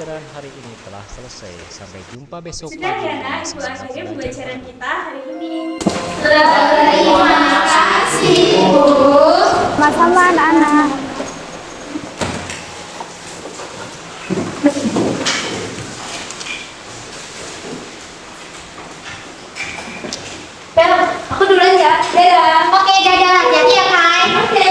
pembelajaran hari ini telah selesai. Sampai jumpa besok Sudah pagi ya dengan nak, itu semangat akhirnya belajar pembelajaran baru. kita hari ini. Terima kasih, Bu. Sama-sama anak-anak. Bel, aku duluan ya. Dadah. Oke, dadah. Hati-hati ya, Kai. Oke.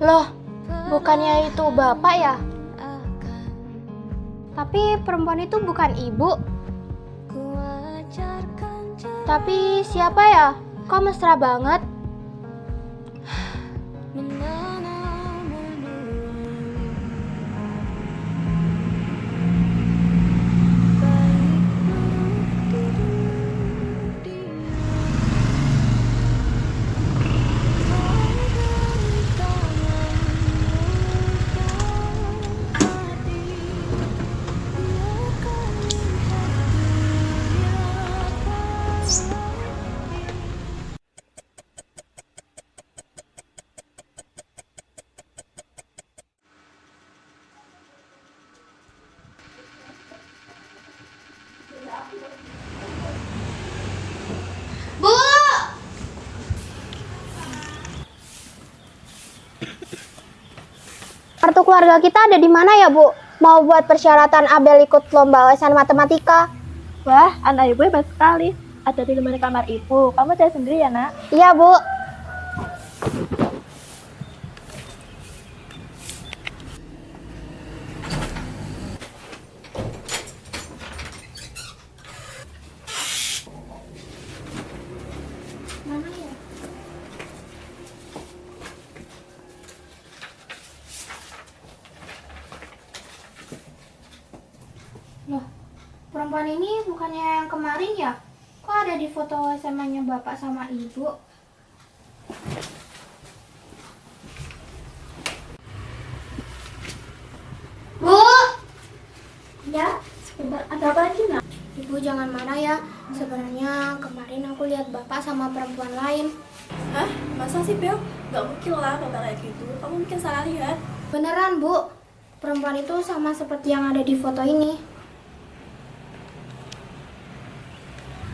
Loh, bukannya itu bapak ya? Tapi perempuan itu bukan ibu. Tapi siapa ya? Kok mesra banget? Bu! Kartu keluarga kita ada di mana ya, Bu? Mau buat persyaratan Abel ikut lomba wawasan matematika. Wah, anak ibu hebat sekali. Ada di lemari kamar ibu. Kamu cari sendiri ya, nak? Iya, Bu. Loh, perempuan ini bukannya yang kemarin ya? Kok ada di foto SMA-nya bapak sama ibu? Bu! Ya, sebentar. Ada apa lagi, nak? Ibu jangan marah ya. Sebenarnya kemarin aku lihat bapak sama perempuan lain. Hah? Masa sih, Bel? Gak mungkin lah bapak kayak gitu. Kamu mungkin salah lihat. Beneran, Bu. Perempuan itu sama seperti yang ada di foto ini.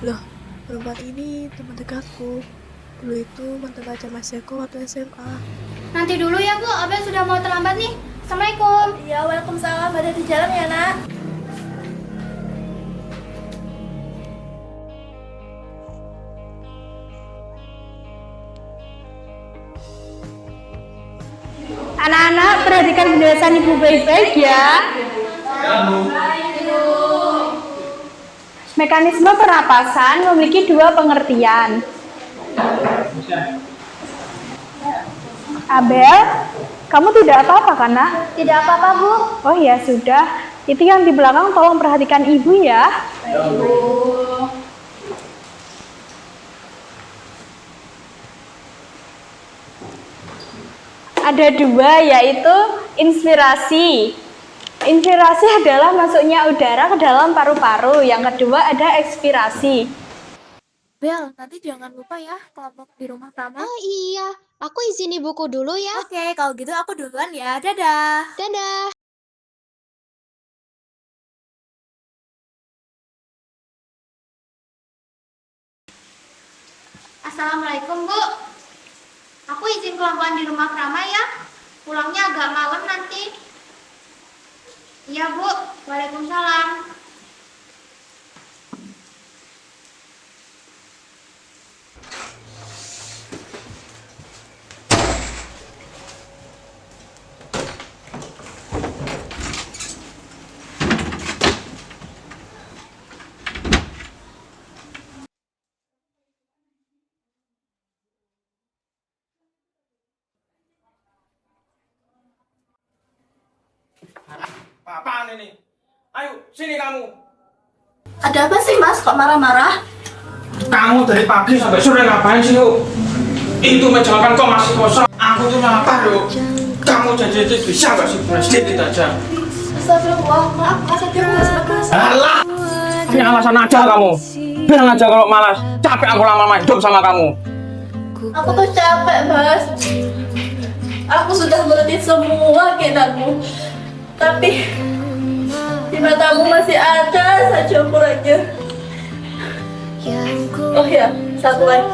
Loh, perempuan ini teman dekatku. Dulu itu mantan baca Mas Eko waktu SMA. Nanti dulu ya, Bu. Abel sudah mau terlambat nih. Assalamualaikum. Iya, waalaikumsalam. Ada di jalan ya, nak? Anak-anak, perhatikan penjelasan Ibu baik-baik ya. Mekanisme pernapasan memiliki dua pengertian. Abel, kamu tidak apa-apa kan, Nak? Tidak apa-apa, Bu. Oh ya sudah, itu yang di belakang tolong perhatikan Ibu ya. Ada dua, yaitu inspirasi. Inspirasi adalah masuknya udara ke dalam paru-paru. Yang kedua ada ekspirasi. Bel, nanti jangan lupa ya kelompok di rumah Prama. Oh iya, aku izin ibuku dulu ya. Oke, kalau gitu aku duluan ya. Dadah. Dadah. Assalamualaikum, Bu. Aku izin kelompokan di rumah Krama ya. Pulangnya agak malam nanti. Iya, Bu. Waalaikumsalam. Apaan ini? Ayo, sini kamu. Ada apa sih, Mas? Kok marah-marah? Kamu dari pagi sampai sore ngapain sih, yuk? Itu meja makan kok masih kosong. Aku tuh lapar, yuk. Kamu jadi bisa nggak sih punya sedikit aja? Astagfirullah, maaf mas, aku nggak sempat mas. Alah, ini alasan aja kamu. Bilang aja kalau malas. Capek aku lama-lama hidup sama kamu. Aku tuh capek mas. Aku sudah menuruti semua keinginanmu, tapi di matamu masih ada saja ukurannya. Oh ya, satu lagi.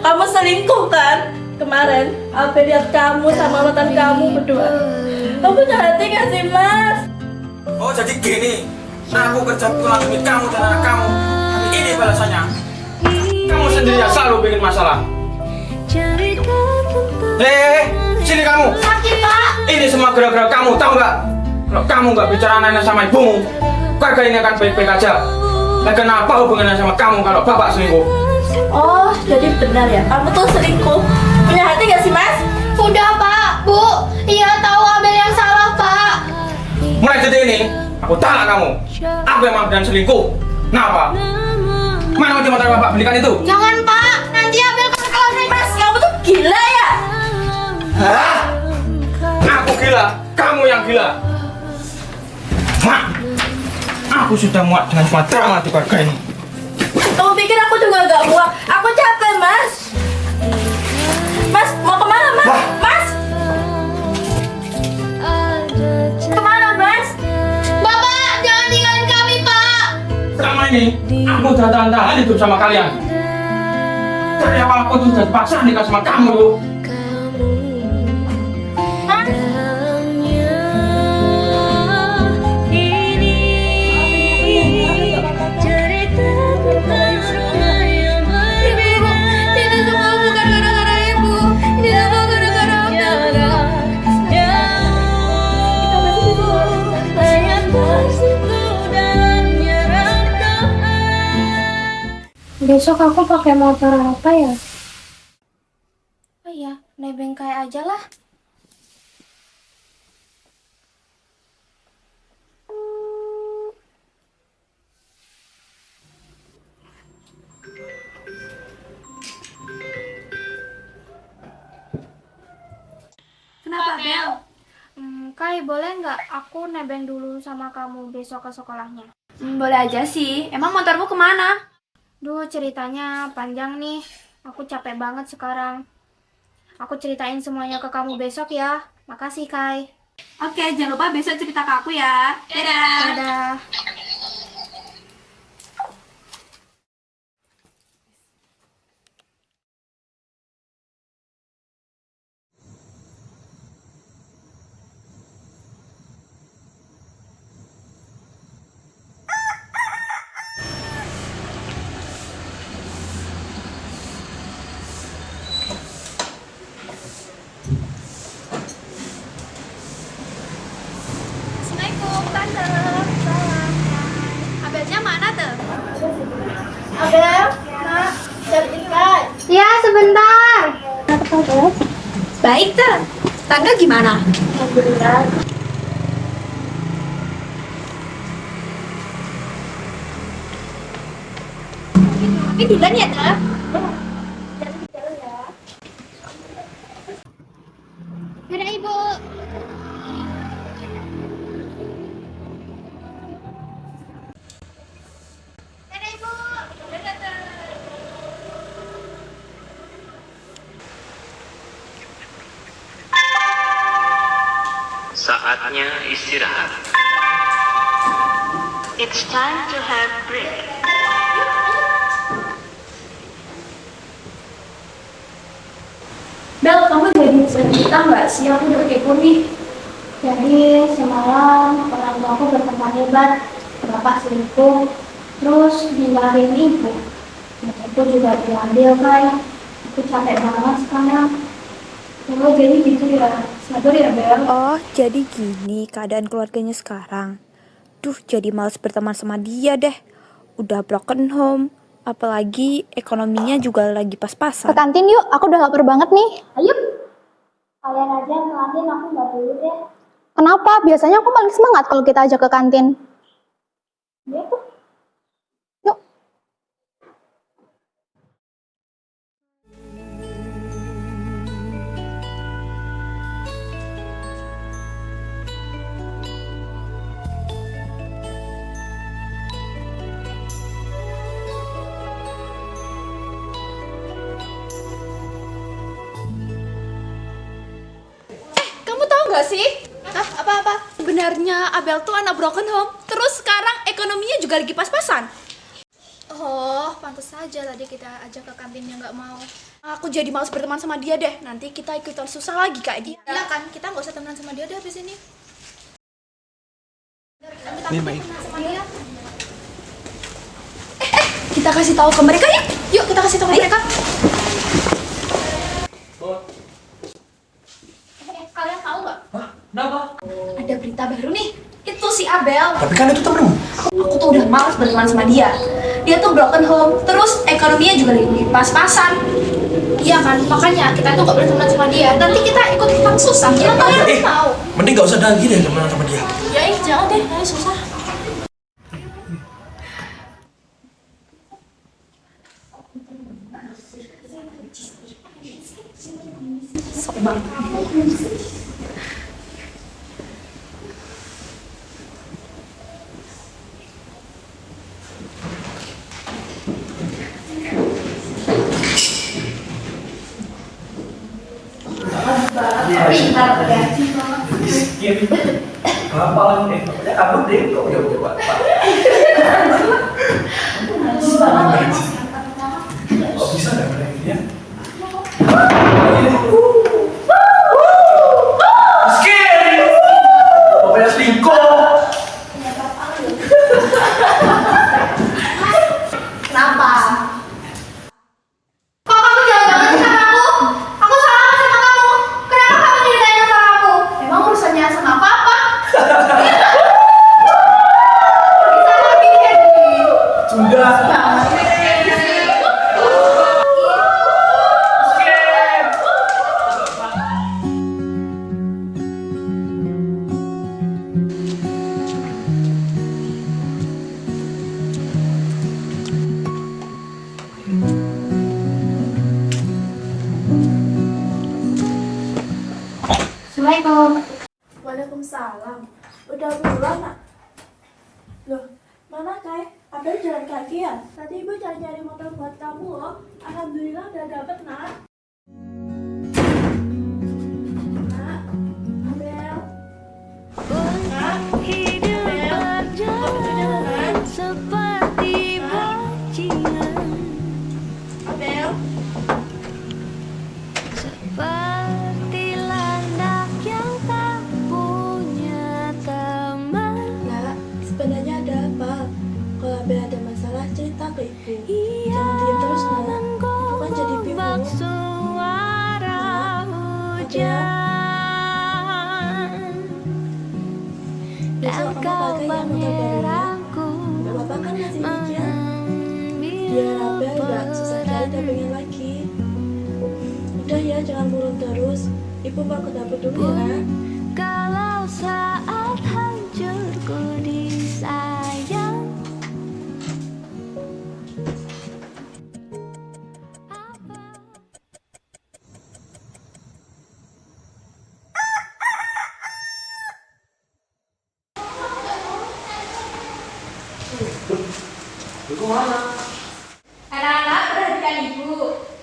Kamu selingkuh kan? Kemarin, aku lihat kamu sama mantan kamu berdua. Kamu punya hati gak sih mas? Oh jadi gini, aku kerja pulang demi kamu dan anak kamu. Tapi ini balasannya. Kamu sendiri yang selalu bikin masalah. Sini kamu. Sakit, Pak. Ini semua gara-gara kamu, tahu nggak? Kalau kamu nggak bicara nanya sama ibumu, keluarga ini akan baik-baik aja. Dan kenapa hubungannya sama kamu kalau bapak selingkuh? Oh, jadi benar ya? Kamu tuh selingkuh. Punya hati gak sih mas? Udah, Pak. Bu, iya tahu Abel yang salah, Pak. Mulai detik ini, aku talak kamu. Aku emang benar selingkuh. Kenapa? Mana uji motor bapak belikan itu? Jangan, Pak. Nanti Abel kan kalau saya Mas, kamu tuh gila ya? Hah? Aku gila, kamu yang gila. Mak, aku sudah muak dengan semua drama di keluarga ini. Kamu pikir aku juga gak muak? Aku capek mas. Mas, mau kemana mas? Wah. Mas? Kemana mas? Bapak, jangan tinggalin kami, Pak. Selama ini, aku udah tahan-tahan hidup sama kalian. Dari awal aku tuh udah dipaksa nikah sama kamu dulu. Ini semua bukan gara-gara Ibu. Ini semua gara-gara Abel. Besok aku pakai motor apa ya? Oh iya, nebeng kayak aja lah. Kenapa Bel? Kai, boleh nggak aku nebeng dulu sama kamu besok ke sekolahnya? Boleh aja sih. Emang motormu kemana? Duh, ceritanya panjang nih. Aku capek banget sekarang. Aku ceritain semuanya ke kamu besok ya. Makasih, Kai. Oke, jangan lupa besok cerita ke aku ya. Dadah. Dadah. Assalamualaikum, Tante. Abelnya mana tuh? Abel, Nak, cariin Kai. ya sebentar. Baik tuh. Tante gimana? Alhamdulillah. Tapi duluan ya, Tante. Dadah, Ibu. Dadah, Ibu. Saatnya istirahat. It's time to have break. Bel, kamu jadi cerita nggak sih? Aku udah kepo nih. Jadi semalam orang tua aku bertengkar hebat. Bapak selingkuh, terus dimarahin ibu. Dan aku juga diambil kan. Aku capek banget sekarang. Oh jadi gitu ya. Sabar ya Bel. Oh, jadi gini keadaan keluarganya sekarang. Duh, jadi males berteman sama dia deh. Udah broken home, apalagi ekonominya juga lagi Ke pas-pasan. kantin yuk, aku udah lapar banget nih. Ayo. Kalian aja ke kantin, aku nggak dulu deh. Kenapa? Biasanya aku paling semangat kalau kita ajak ke kantin. Ya tuh. Yuk. sebenarnya Abel tuh anak broken home. Terus sekarang ekonominya juga lagi pas-pasan. Oh, pantas saja tadi kita ajak ke kantinnya nggak mau. Aku jadi males berteman sama dia deh. Nanti kita ikutan susah lagi kayak dia. Iya kan, kita nggak usah temenan sama dia deh habis ini. Nih, Mai. Kita kasih tahu ke mereka yuk. Yuk kita kasih tahu ke mereka. Kalian tahu nggak? Hah? Kenapa? Ada berita baru nih. Itu si Abel. Tapi kan itu temenmu. Aku tuh udah males berteman sama dia. Dia tuh broken home. Terus ekonominya juga lagi pas-pasan. Iya kan, makanya kita tuh nggak boleh temenan sama dia. Nanti kita ikut susah. Kita kalian tahu. Mending gak usah lagi deh temenan sama dia. Ya jangan deh, nanti susah. Apa nih? Apa deh? Kok jawab apa? Kok bisa nggak mereka ya? Miskin! Pokoknya selingkuh! Kenapa? Kok kamu jalan-jalan sama aku? Aku salah sama kamu. Kenapa kamu nyeritain sama aku? Emang urusannya sama aku apa? Bisa lagi Henry. Sudah! Assalamualaikum. Waalaikumsalam. Udah pulang, Nak? Loh, mana Kai? Abel jalan kaki ya? Tadi Ibu cari-cari motor buat kamu loh. Alhamdulillah udah dapet, Nak. Nak, Abel. Nak, Abel. Kok berjalan? Seperti bajingan, Abel. seperti landak yang tak punya teman. Nak, sebenarnya ada apa? Kalau Abel ada masalah, cerita ke Ibu. Jangan diam terus, Nak. Ibu kan jadi Gombak bingung. suara hujan, Besok dan kamu kau pakai yang motor barunya. menyerangku. Gak apa-apa kan masih ujian? Biar Abel gak susah cari dan pengen lagi. Udah ya, jangan murung terus. Ibu mau ke dapur dulu ya, Nak. Kalau saat hancurku disayang, Anak-anak, perhatikan Ibu.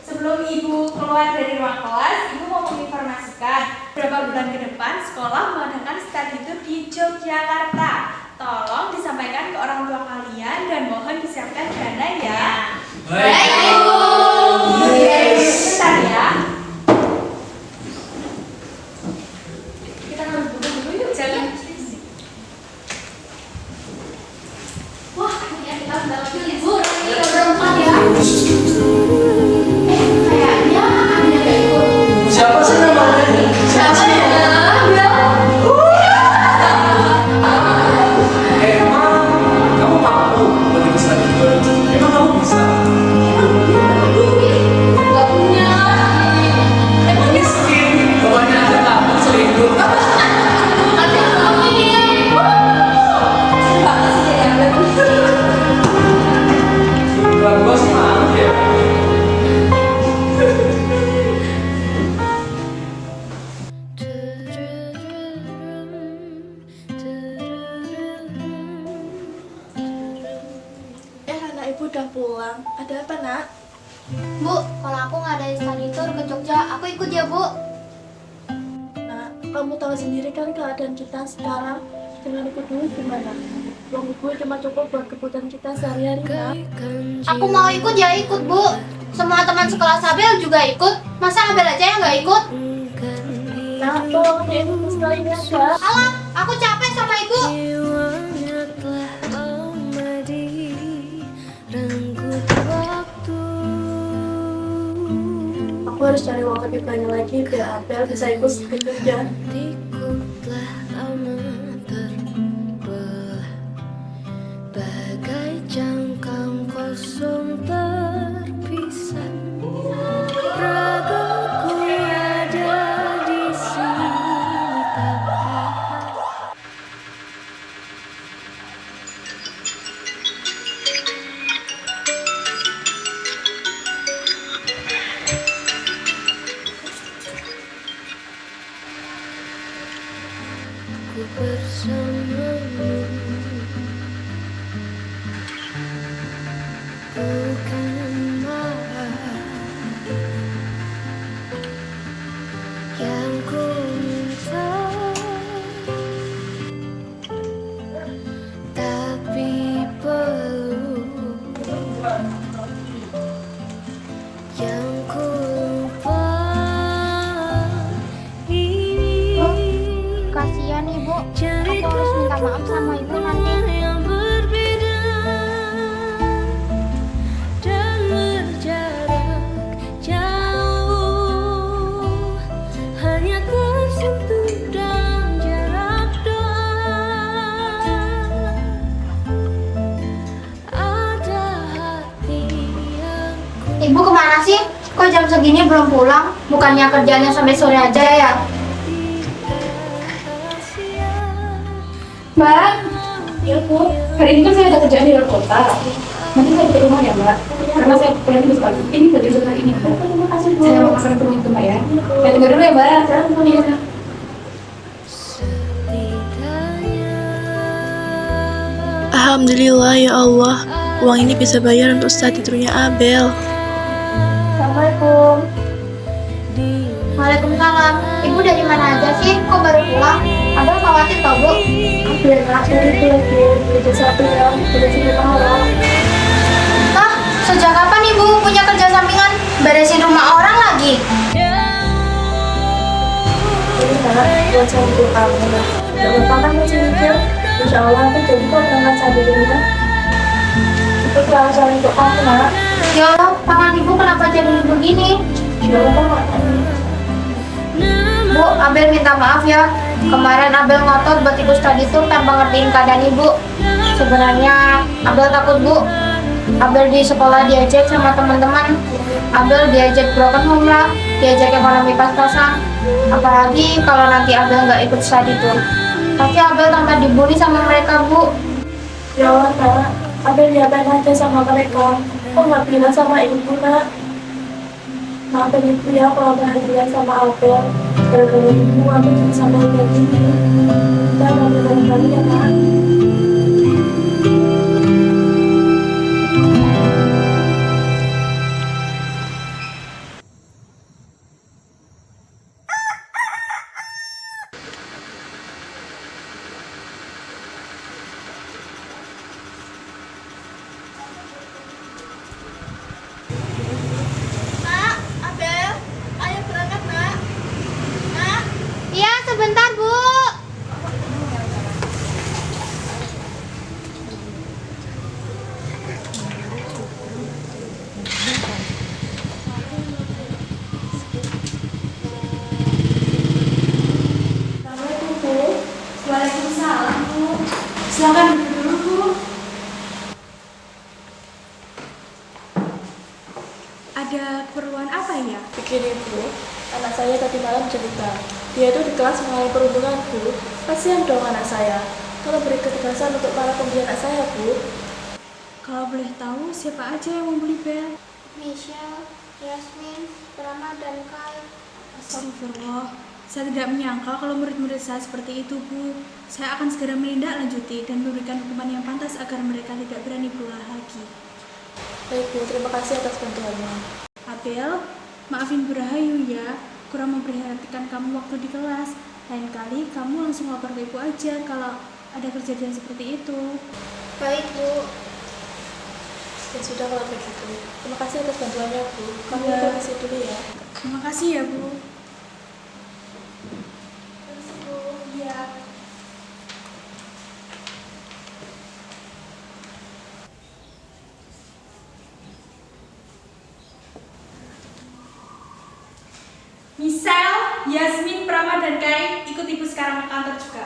Sebelum Ibu keluar dari ruang kelas, Ibu mau menginformasikan beberapa bulan ke depan sekolah mengadakan study tour di Yogyakarta. Tolong disampaikan ke orang tua kalian dan mohon disiapkan dana ya. Baik, Ibu. Bentar ya. Kita harus dulu yuk. Jangan. Wah, ya kita udah libur. Kita berempat ya. Kayaknya ada yang gak ikut. Siapa sih namanya? Siapa ya? Emang kamu mampu beli besar itu? Emang kamu bisa? Gak punya. Emang miskin? Bapaknya aja kamu selingkuh. Ada yang kamu ini. Bapak sih jadi Abel. Bukan bos malu ya. Anak Ibu udah pulang. Ada apa, Nak? Bu, kalau aku nggak ada study tour ke Jogja, aku ikut ya Bu. Nah, kamu tahu sendiri kan keadaan kita sekarang. Jangan ikut dulu gimana? Uang ibu cuma cukup buat kebutuhan kita sehari-hari, Nak. Aku mau ikut ya ikut, Bu. Semua teman sekelas Abel juga ikut. Masa Abel aja yang nggak ikut? Nak, tolong ikut sekali ini aja. Alah, aku capek sama ibu. Jiwanya telah lama direnggut waktu. Aku harus cari uang lebih banyak lagi biar Abel bisa ikut kerja. Hatiku telah lama terbelah, bagai cangkang kosong terpisah. Ragaku ada di sini tak paham. Ku bersamamu, bukan marah yang ku minta, tapi peluk yang ku lupa ini. Kasihan ibu. Aku harus minta maaf sama ibu nanti. Yang berbeda dan berjarak jauh, hanya tersentuh dalam jarak doa. Ada hati yang Ibu kemana sih? Kok jam segini belum pulang? Bukannya kerjanya sampai sore aja ya? Mbak, ya Bu, hari ini kan saya ada kerjaan di luar kota. Nanti saya ke rumah ya Mbak, karena saya pulang besok pagi. Ini baju besok ini Mbak. Terima kasih Bu. Saya mau makan dulu itu Mbak ya. Ya tunggu dulu ya Mbak. Iya. Alhamdulillah ya Allah, uang ini bisa bayar untuk study tournya Abel. Assalamualaikum. Waalaikumsalam. Ibu dari mana aja sih? Kok baru pulang? Abel khawatir tau, Bu. Biar nak itu lagi kerja satu ya, kerja sini orang. Hah? Sejak kapan Ibu punya kerja sampingan? Beresin rumah orang lagi? Ini nak buat saya untuk kamu nak. Gak apa-apa kan masih mikir. Insya Allah aku jadi kok berangkat sampai di rumah. Itu kelancaran untuk kamu nak. Ya Allah, tangan Ibu kenapa jadi begini? Insya Allah mak. Bu, Abel minta maaf ya. Kemarin Abel ngotot buat ikut study tour tanpa ngertiin keadaan Ibu. Sebenarnya Abel takut, Bu. Abel di sekolah diajak sama teman-teman. Abel diajak broken home lah, diajak ekonomi pas-pasan. Apalagi kalau nanti Abel nggak ikut study tour. Pasti Abel tambah dibully sama mereka, Bu. Ya Allah nak, Abel diapain aja sama mereka. Kok nggak bilang sama ibu nak? Maafin ibu ya kalau bahagia sama Abel. Gara-gara ibu aku jadi sampai kayak gini. Kita mau balik ya nak. Nak, Abel, ayo berangkat, Nak. Nak. Iya, sebentar, Bu. Assalamualaikum Bu. Waalaikumsalam Bu. Silakan duduk dulu Bu. Ada keperluan apa ya? Begini Bu, anak saya tadi malam cerita. Dia itu di kelas mengalami perundungan Bu. Kasihan dong anak saya. Tolong beri ketegasan untuk para pembeli anak saya Bu. Kalau boleh tahu siapa aja yang membeli Bel? Michelle, Yasmin, Rama, dan Kai. Astagfirullah. Saya tidak menyangka kalau murid-murid saya seperti itu, Bu. Saya akan segera menindaklanjuti dan memberikan hukuman yang pantas agar mereka tidak berani berulah lagi. Baik Bu, terima kasih atas bantuannya. Abel, maafin Bu Rahayu ya, kurang memperhatikan kamu waktu di kelas. Lain kali kamu langsung lapor ke ibu aja kalau ada kejadian seperti itu. Baik, Bu. Ya sudah kalau begitu. Terima kasih atas bantuannya, Bu. Kami permisi dulu ya. Terima kasih ya, Bu. Iya. Misal, Yasmin, Prama, dan Kai ikut Ibu sekarang ke kantor juga.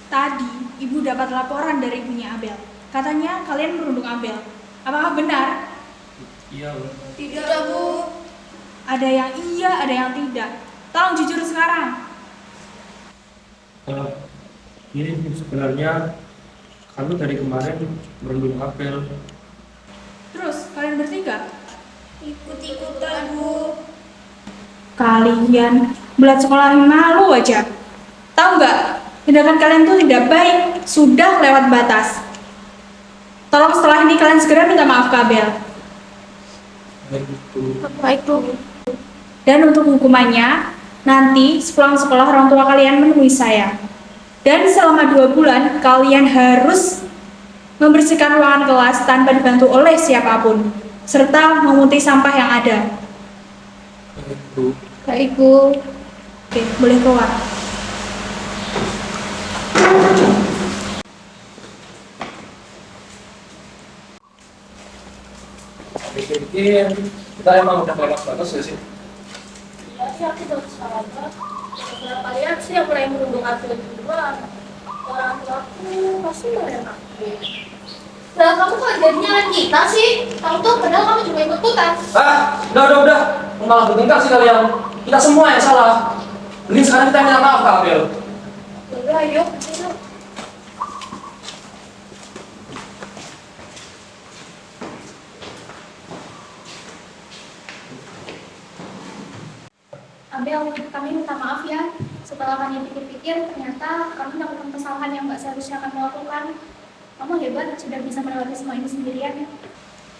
Tadi, Ibu dapat laporan dari ibunya Abel. Katanya kalian merundung Abel. Apakah benar? Iya, Bu. Tidak, Bu. Ada yang iya, ada yang tidak. Tolong jujur sekarang. Ini sebenarnya kami dari kemarin merundung apel. Terus, kalian bertiga? Ikut-ikutan, Bu. Kalian belat sekolah malu aja. Tahu nggak? Tindakan kalian tuh tidak baik. Sudah lewat batas. Tolong setelah ini kalian segera minta maaf ke Abel. Baik, Bu. Dan untuk hukumannya, nanti sepulang sekolah orang tua kalian menemui saya. Dan selama 2 bulan, kalian harus membersihkan ruangan kelas tanpa dibantu oleh siapapun. Serta memunguti sampah yang ada. Baik, Bu. Oke, boleh keluar. Pikir-pikir kita emang udah lewat batas ya sih? Iya sih, aku udah salah. Beberapa lihat sih yang mulai merundung Abel duluan. Orang tuaku pasti marahin aku. Lah, kamu kok jadi nyalain kita sih? Kamu tuh padahal kamu juga ikut-ikutan. Udah. Malah bertingkah sih kalian. Kita semua yang salah. Mending sekarang kita minta maaf ke Abel. Udah, yuk. Abel, kami minta maaf ya. Setelah kami pikir-pikir, ternyata kami melakukan kesalahan yang nggak seharusnya kami lakukan. Kamu hebat, sudah bisa melewati semua ini sendirian.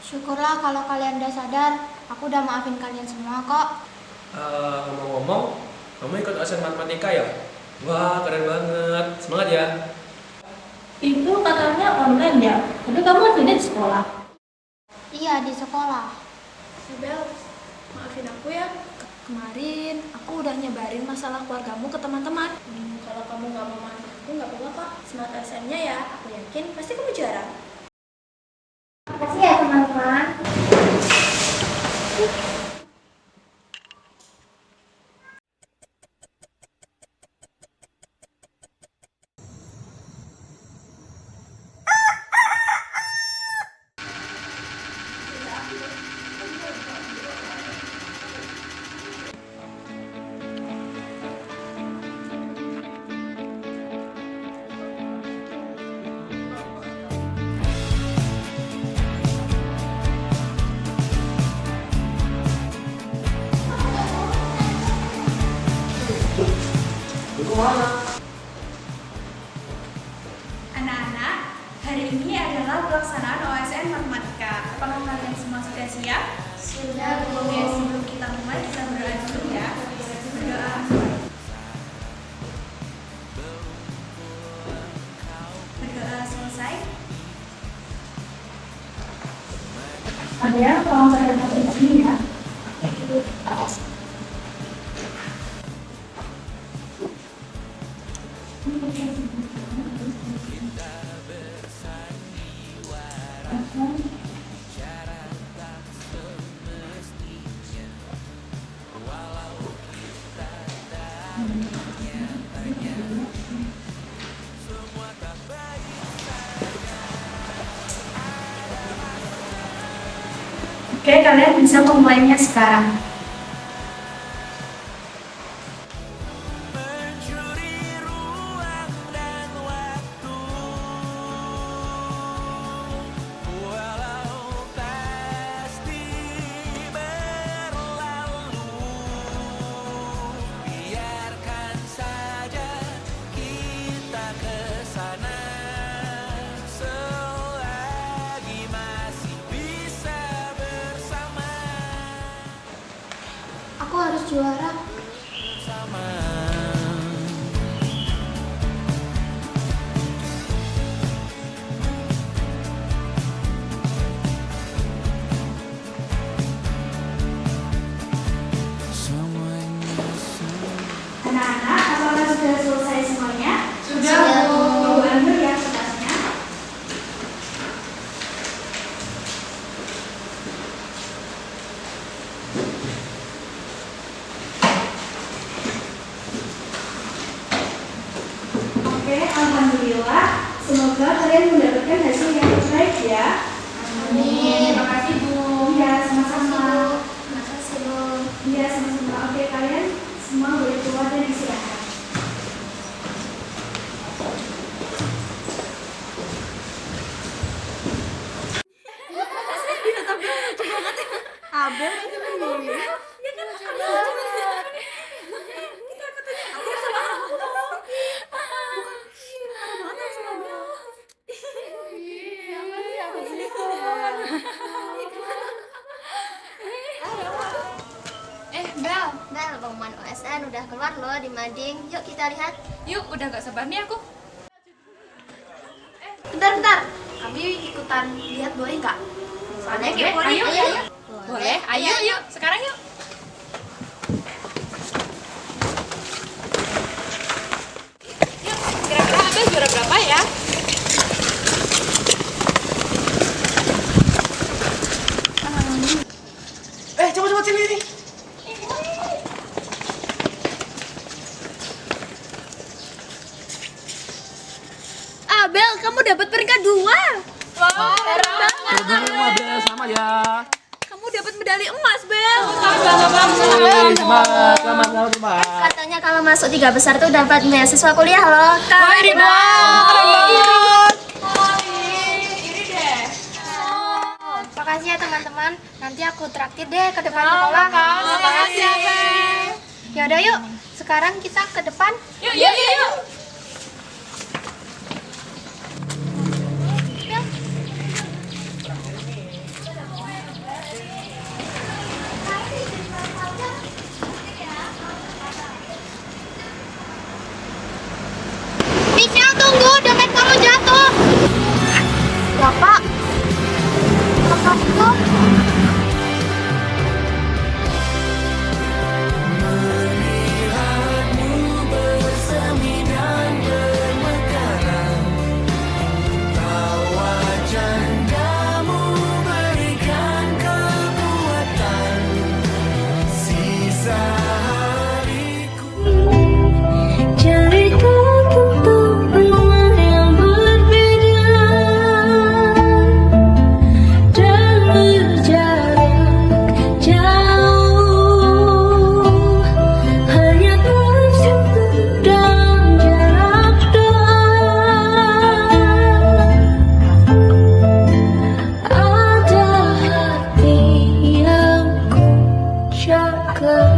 Syukurlah kalau kalian udah sadar. Aku udah maafin kalian semua kok. Ngomong-ngomong, kamu ikut ASN matematika ya? Wah, keren banget. Semangat ya. Itu katanya online ya. Tapi kamu kan di sekolah. Iya, di sekolah. Abel, maafin aku ya. Kemarin aku udah nyebarin masalah keluargamu ke teman-teman. Kalau kamu nggak mau maafin aku, nggak apa-apa kok. Semangat ASN-nya ya. Aku yakin pasti kamu juara. Makasih ya teman-teman. Anak-anak, hari ini adalah pelaksanaan OSN Matematika. Apakah kalian semua sudah siap? Sudah, Bu. Oke, sebelum kita mulai, kita berdoa dulu ya. Berdoa. Berdoa selesai. Abel, tolong saya di sini ya. Oke, kalian bisa memulainya sekarang. suara. Anak-anak, apakah sudah selesai semuanya? Sudah, Bu. Mau ambil ya kertasnya. Oke, alhamdulillah. Semoga kalian mendapatkan hasil yang terbaik ya. Amin. Terima kasih, Bu. Iya, sama-sama. Terima kasih, Bu. Iya, sama-sama. Oke, kalian semua boleh keluar dan istirahat. Bel, pengumuman OSN udah keluar loh di Mading. Yuk kita lihat. Yuk, udah gak sabar nih aku. Bentar. Kami ikutan lihat boleh nggak? Soalnya kepo nih. Ayo. Boleh, ayo yuk. Sekarang yuk. Yuk, kira-kira Abel juara berapa ya? Coba sini nih. Abel, kamu dapat peringkat 2. Wow, keren banget. Sama ya. Kamu dapat medali emas, Bel. Selamat. Katanya kalau masuk 3 besar tuh dapat beasiswa kuliah loh. Wah, ini banget. Ini deh. Makasih ya teman-teman. Nanti aku traktir deh ke depan sekolah. Makasih, Abel. Yaudah yuk. Sekarang kita ke depan. Yuk. Michelle, tunggu, dompet kamu jatuh. Bapak. Bapak itu. Cerita tentang rumah yang berbeda dan berjarak jauh, hanya tersentuh dalam jarak doa. Ada hati yang ku jaga.